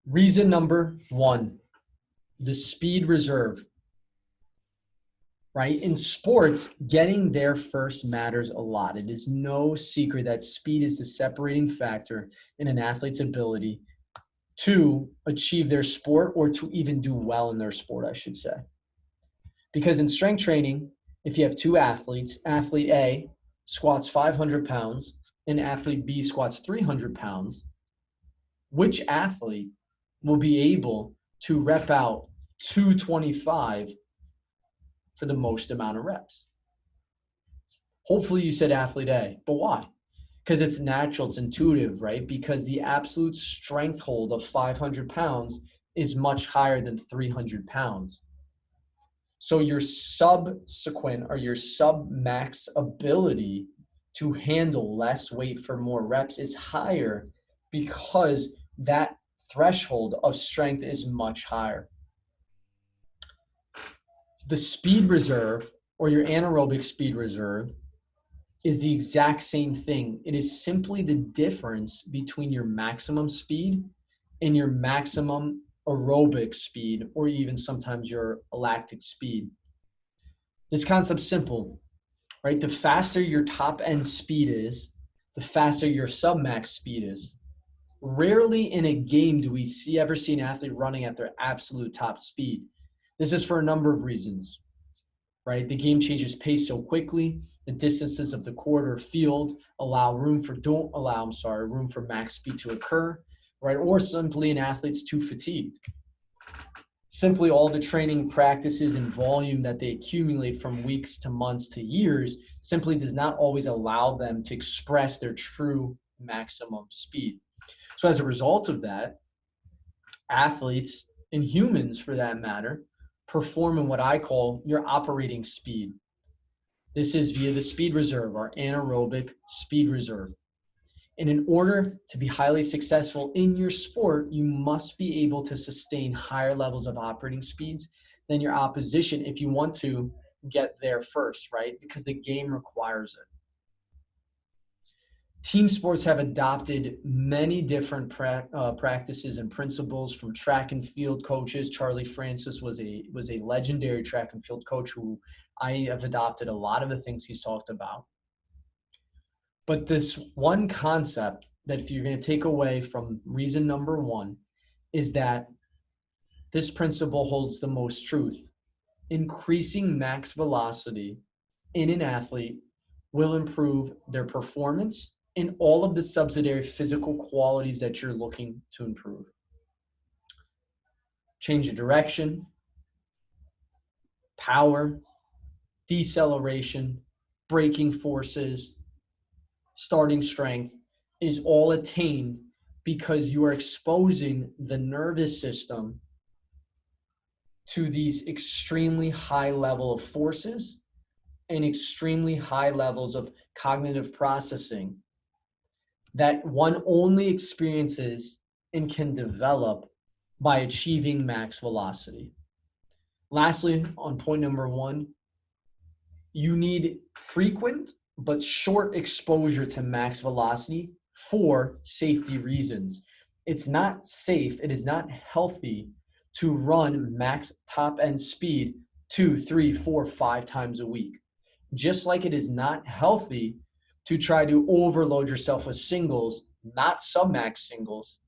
Reason number one, the speed reserve, right? In sports, getting there first matters a lot. It is no secret that speed is the separating factor in an athlete's ability to achieve their sport, or to even do well in their sport, I should say. Because in strength training, if you have two athletes, athlete A squats 500 pounds and athlete B squats 300 pounds, which athlete will be able to rep out 225 for the most amount of reps? Hopefully you said athlete A, but why? Because it's natural, it's intuitive, right? Because the absolute strength hold of 500 pounds is much higher than 300 pounds. So your subsequent or your sub-max ability to handle less weight for more reps is higher because that threshold of strength is much higher. The speed reserve, or your anaerobic speed reserve, is the exact same thing. It is simply the difference between your maximum speed and your maximum aerobic speed, or even sometimes your lactic speed. This concept's simple, right? The faster your top end speed is, the faster your submax speed is. Rarely in a game do we ever see an athlete running at their absolute top speed. This is for a number of reasons, right? The game changes pace so quickly. The distances of the court or field don't allow room for max speed to occur, right? Or simply an athlete's too fatigued. Simply all the training practices and volume that they accumulate from weeks to months to years simply does not always allow them to express their true maximum speed. So as a result of that, athletes, and humans for that matter, perform in what I call your operating speed. This is via the speed reserve, our anaerobic speed reserve. And in order to be highly successful in your sport, you must be able to sustain higher levels of operating speeds than your opposition if you want to get there first, right? Because the game requires it. Team sports have adopted many different practices and principles from track and field coaches. Charlie Francis was a legendary track and field coach who I have adopted a lot of the things he's talked about. But this one concept that if you're going to take away from reason number one is that this principle holds the most truth. Increasing max velocity in an athlete will improve their performance and all of the subsidiary physical qualities that you're looking to improve. Change of direction, power, deceleration, braking forces, starting strength is all attained because you are exposing the nervous system to these extremely high level of forces and extremely high levels of cognitive processing that one only experiences and can develop by achieving max velocity. Lastly, on point number one, you need frequent but short exposure to max velocity for safety reasons. It's not safe, it is not healthy to run max top end speed 2, 3, 4, 5 times a week. Just like it is not healthy to try to overload yourself with singles, not submax singles,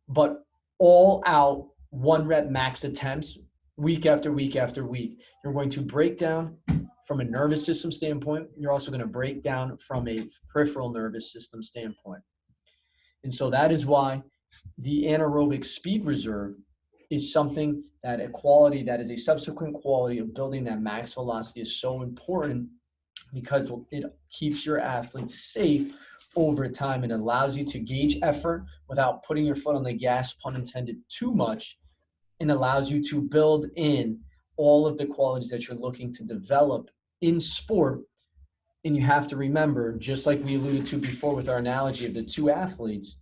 but all out 1 rep max attempts week after week after week. You're going to break down from a nervous system standpoint. You're also going to break down from a peripheral nervous system standpoint. And so that is why the anaerobic speed reserve is something that a quality that is a subsequent quality of building that max velocity is so important, because it keeps your athletes safe over time. It allows you to gauge effort without putting your foot on the gas, pun intended, too much, and allows you to build in all of the qualities that you're looking to develop in sport. And you have to remember, just like we alluded to before with our analogy of the two athletes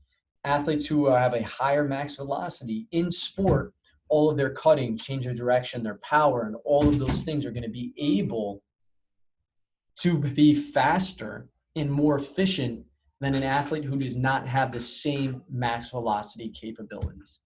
who have a higher max velocity in sport, all of their cutting, change of direction, their power, and all of those things are going to be able to be faster and more efficient than an athlete who does not have the same max velocity capabilities.